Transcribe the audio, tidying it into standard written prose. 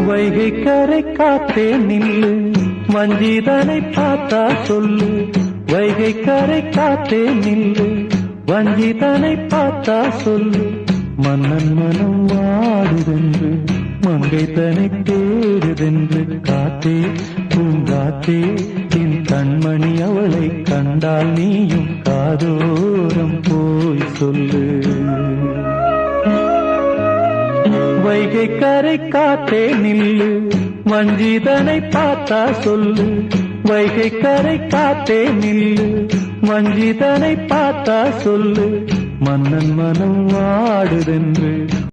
வைகை கரை காத்தே நில்லு, வஞ்சிதனை பார்த்தா சொல்லு. வைகை கரை காத்தே நில்லு, வஞ்சிதனை பார்த்தா சொல்லு. மன்னன் மனம் வாடுதென்று, மங்கை தனை தேடுதென்று. காத்தே பூங்காத்தே, என் கண்மணி அவளை கண்டால் நீயும் காதோரம் போய் சொல்லு. வைகை கரை காத்தே நில்லு, வஞ்சிதனை பார்த்தா சொல்லு. வைகை கரை காத்தே நில்லு, வஞ்சிதனை பார்த்தா சொல்லு. மன்னன் மனம் வாடுதென்று,